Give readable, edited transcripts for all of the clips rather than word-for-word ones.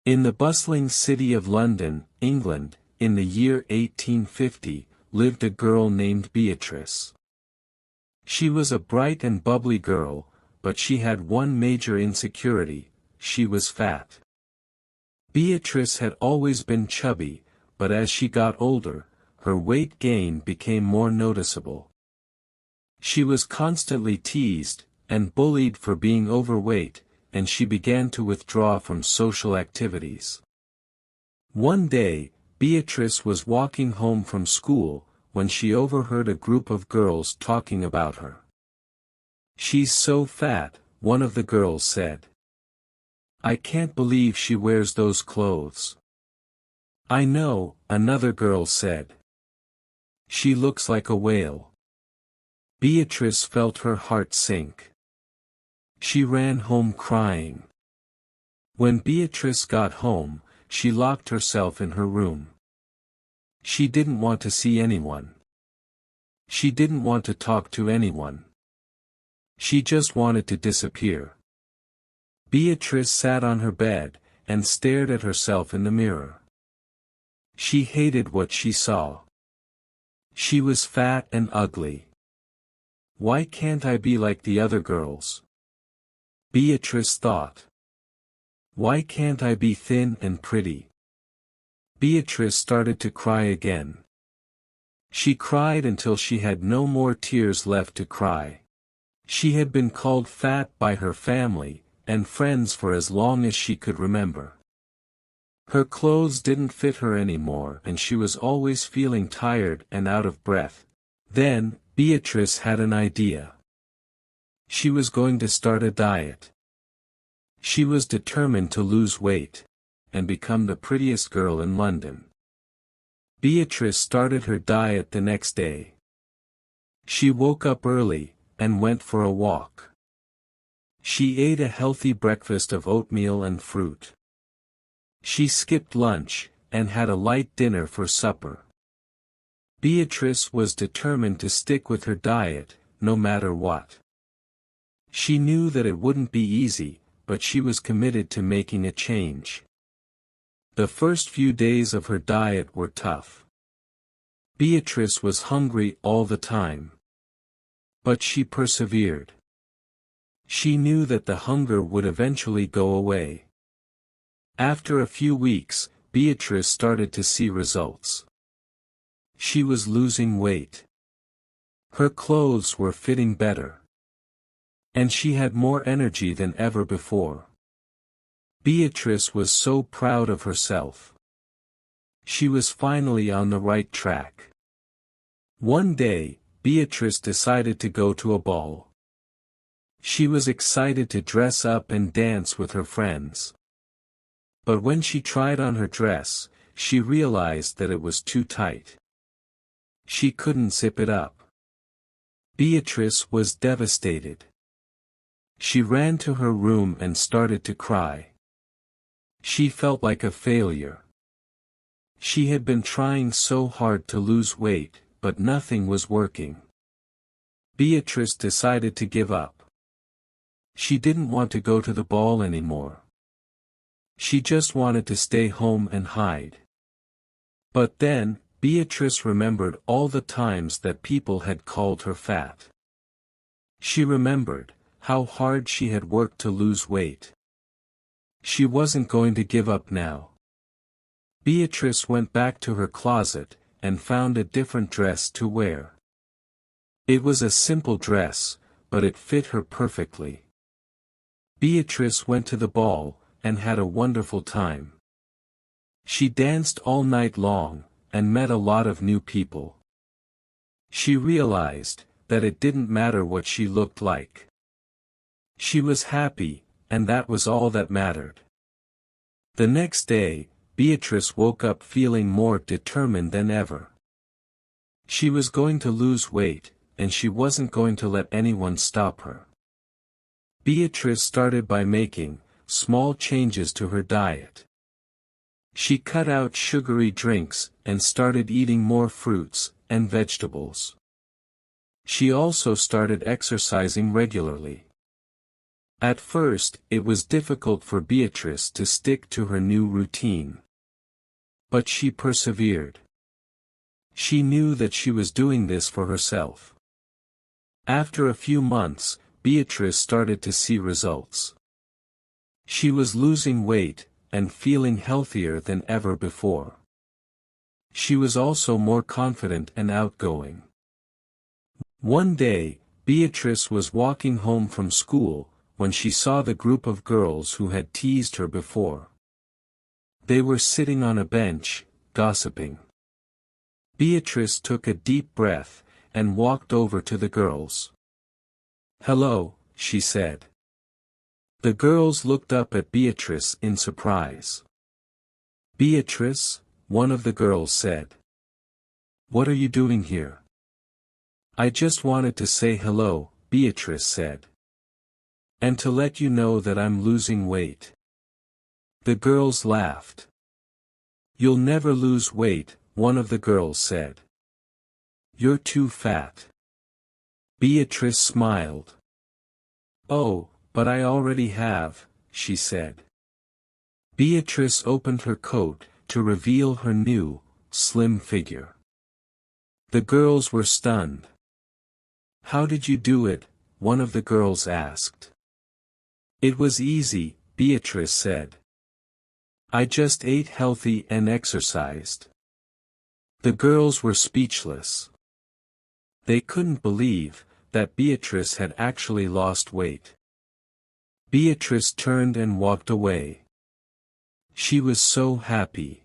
In the bustling city of London, England, in the year 1850, lived a girl named Beatrice. She was a bright and bubbly girl, but she had one major insecurity: she was fat. Beatrice had always been chubby, but as she got older, her weight gain became more noticeable. She was constantly teased and bullied for being overweight, and she began to withdraw from social activities. One day, Beatrice was walking home from school, when she overheard a group of girls talking about her. "She's so fat," one of the girls said. "I can't believe she wears those clothes." "I know," another girl said. "She looks like a whale." Beatrice felt her heart sink. She ran home crying. When Beatrice got home, she locked herself in her room. She didn't want to see anyone. She didn't want to talk to anyone. She just wanted to disappear. Beatrice sat on her bed, and stared at herself in the mirror. She hated what she saw. She was fat and ugly. "Why can't I be like the other girls?" Beatrice thought. "Why can't I be thin and pretty?" Beatrice started to cry again. She cried until she had no more tears left to cry. She had been called fat by her family and friends for as long as she could remember. Her clothes didn't fit her anymore, and she was always feeling tired and out of breath. Then, Beatrice had an idea. She was going to start a diet. She was determined to lose weight and become the prettiest girl in London. Beatrice started her diet the next day. She woke up early and went for a walk. She ate a healthy breakfast of oatmeal and fruit. She skipped lunch and had a light dinner for supper. Beatrice was determined to stick with her diet, no matter what. She knew that it wouldn't be easy, but she was committed to making a change. The first few days of her diet were tough. Beatrice was hungry all the time. But she persevered. She knew that the hunger would eventually go away. After a few weeks, Beatrice started to see results. She was losing weight. Her clothes were fitting better. And she had more energy than ever before. Beatrice was so proud of herself. She was finally on the right track. One day, Beatrice decided to go to a ball. She was excited to dress up and dance with her friends. But when she tried on her dress, she realized that it was too tight. She couldn't zip it up. Beatrice was devastated. She ran to her room and started to cry. She felt like a failure. She had been trying so hard to lose weight, but nothing was working. Beatrice decided to give up. She didn't want to go to the ball anymore. She just wanted to stay home and hide. But then, Beatrice remembered all the times that people had called her fat. She remembered how hard she had worked to lose weight. She wasn't going to give up now. Beatrice went back to her closet and found a different dress to wear. It was a simple dress, but it fit her perfectly. Beatrice went to the ball and had a wonderful time. She danced all night long and met a lot of new people. She realized that it didn't matter what she looked like. She was happy, and that was all that mattered. The next day, Beatrice woke up feeling more determined than ever. She was going to lose weight, and she wasn't going to let anyone stop her. Beatrice started by making small changes to her diet. She cut out sugary drinks and started eating more fruits and vegetables. She also started exercising regularly. At first, it was difficult for Beatrice to stick to her new routine. But she persevered. She knew that she was doing this for herself. After a few months, Beatrice started to see results. She was losing weight, and feeling healthier than ever before. She was also more confident and outgoing. One day, Beatrice was walking home from school, when she saw the group of girls who had teased her before. They were sitting on a bench, gossiping. Beatrice took a deep breath, and walked over to the girls. "Hello," she said. The girls looked up at Beatrice in surprise. "Beatrice," one of the girls said. "What are you doing here?" "I just wanted to say hello," Beatrice said. "And to let you know that I'm losing weight." The girls laughed. "You'll never lose weight," one of the girls said. "You're too fat." Beatrice smiled. "Oh, but I already have," she said. Beatrice opened her coat, to reveal her new, slim figure. The girls were stunned. "How did you do it?" one of the girls asked. "It was easy," Beatrice said. "I just ate healthy and exercised." The girls were speechless. They couldn't believe that Beatrice had actually lost weight. Beatrice turned and walked away. She was so happy.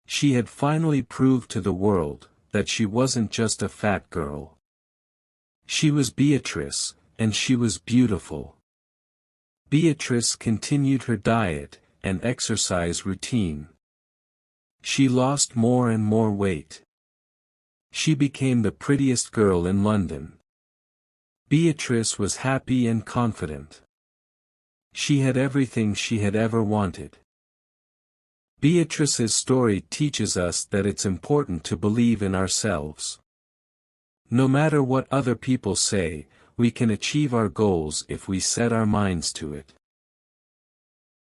She had finally proved to the world that she wasn't just a fat girl. She was Beatrice, and she was beautiful. Beatrice continued her diet and exercise routine. She lost more and more weight. She became the prettiest girl in London. Beatrice was happy and confident. She had everything she had ever wanted. Beatrice's story teaches us that it's important to believe in ourselves. No matter what other people say, we can achieve our goals if we set our minds to it.